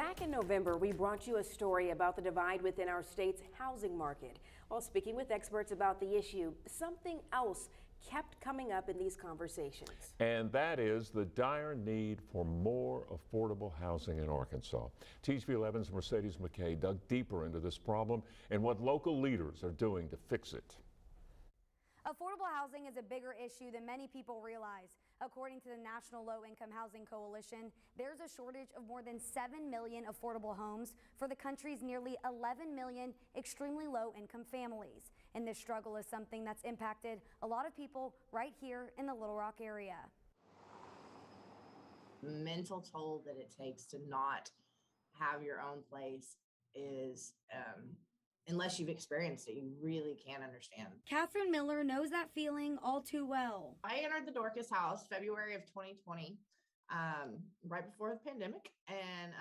Back in November, we brought you a story about the divide within our state's housing market. While speaking with experts about the issue, something else kept coming up in these conversations. And that is the dire need for more affordable housing in Arkansas. THV 11's Mercedes McKay dug deeper into this problem and what local leaders are doing to fix it. Affordable housing is a bigger issue than many people realize. According to the National Low-Income Housing Coalition, there's a shortage of more than 7 million affordable homes for the country's nearly 11 million extremely low-income families. And this struggle is something that's impacted a lot of people right here in the Little Rock area. Mental toll that it takes to not have your own place is unless you've experienced it, you really can't understand. Catherine Miller knows that feeling all too well. I entered the Dorcas house February of 2020, right before the pandemic, and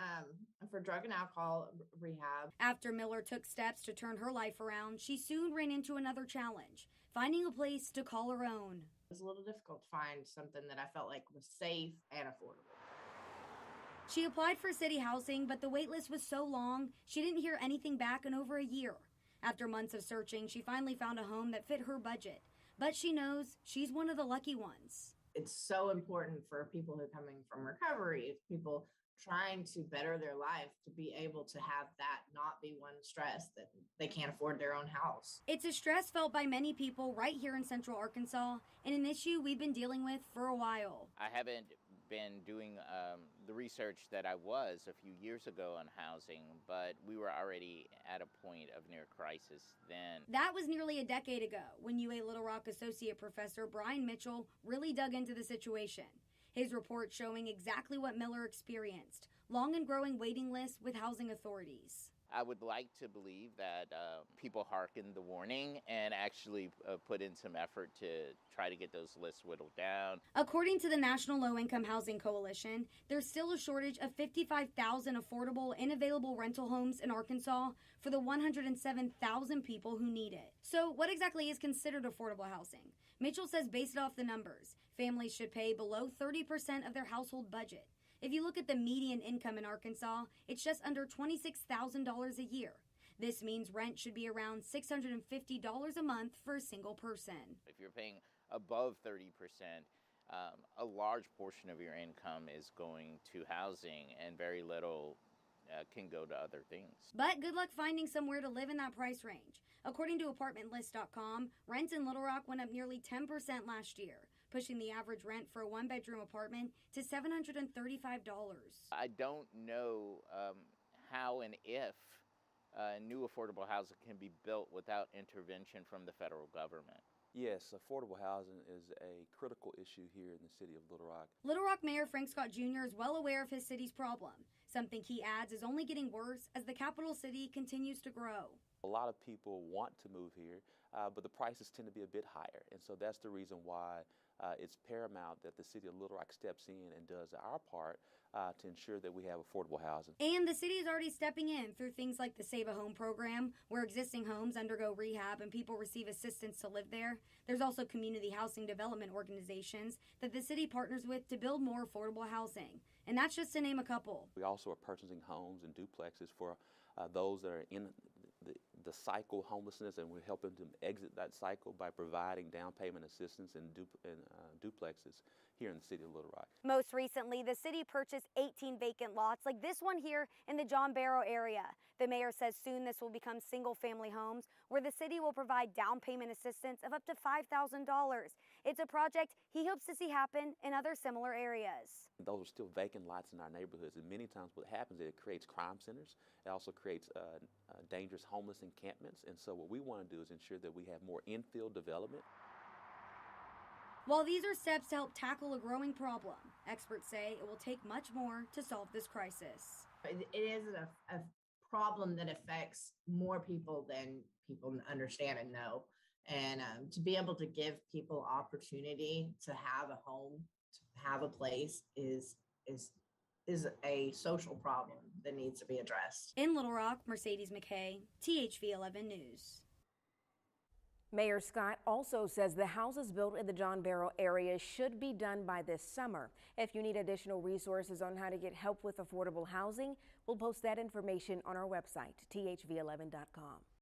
for drug and alcohol rehab. After Miller took steps to turn her life around, she soon ran into another challenge, finding a place to call her own. It was a little difficult to find something that I felt like was safe and affordable. She applied for city housing, but the wait list was so long, she didn't hear anything back in over a year. After months of searching, she finally found a home that fit her budget. But she knows she's one of the lucky ones. It's so important for people who are coming from recovery, people trying to better their life, to be able to have that not be one stress that they can't afford their own house. It's a stress felt by many people right here in Central Arkansas, and an issue we've been dealing with for a while. I haven't been doing the research that I was a few years ago on housing, but we were already at a point of near crisis then. That was nearly a decade ago when UA Little Rock Associate Professor Brian Mitchell really dug into the situation. His report showing exactly what Miller experienced, long and growing waiting lists with housing authorities. I would like to believe that people hearkened the warning and actually put in some effort to try to get those lists whittled down. According to the National Low-Income Housing Coalition, there's still a shortage of 55,000 affordable and available rental homes in Arkansas for the 107,000 people who need it. So what exactly is considered affordable housing? Mitchell says based off the numbers, families should pay below 30% of their household budget. If you look at the median income in Arkansas, it's just under $26,000 a year. This means rent should be around $650 a month for a single person. If you're paying above 30%, a large portion of your income is going to housing and very little can go to other things. But good luck finding somewhere to live in that price range. According to ApartmentList.com, rents in Little Rock went up nearly 10% last year, pushing the average rent for a one-bedroom apartment to $735. I don't know how and if new affordable housing can be built without intervention from the federal government. Yes, affordable housing is a critical issue here in the city of Little Rock. Little Rock Mayor Frank Scott Jr. is well aware of his city's problem, something he adds is only getting worse as the capital city continues to grow. A lot of people want to move here, but the prices tend to be a bit higher, and so that's the reason why it's paramount that the city of Little Rock steps in and does our part to ensure that we have affordable housing. And the city is already stepping in through things like the Save a Home program, where existing homes undergo rehab and people receive assistance to live there. There's also community housing development organizations that the city partners with to build more affordable housing. And that's just to name a couple. We also are purchasing homes and duplexes for those that are in the cycle homelessness, and we're helping them exit that cycle by providing down payment assistance and duplexes here in the city of Little Rock. Most recently, the city purchased 18 vacant lots like this one here in the John Barrow area. The mayor says soon this will become single-family homes where the city will provide down payment assistance of up to $5,000. It's a project he hopes to see happen in other similar areas. Those are still vacant lots in our neighborhoods, and many times what happens is it creates crime centers. It also creates dangerous homeless encampments, and so what we want to do is ensure that we have more infill development. While these are steps to help tackle a growing problem, experts say it will take much more to solve this crisis. It is a problem that affects more people than people understand and know. And to be able to give people opportunity to have a home, to have a place is a social problem that needs to be addressed. In Little Rock, Mercedes McKay, THV 11 News. Mayor Scott also says the houses built in the John Barrow area should be done by this summer. If you need additional resources on how to get help with affordable housing, we'll post that information on our website, thv11.com.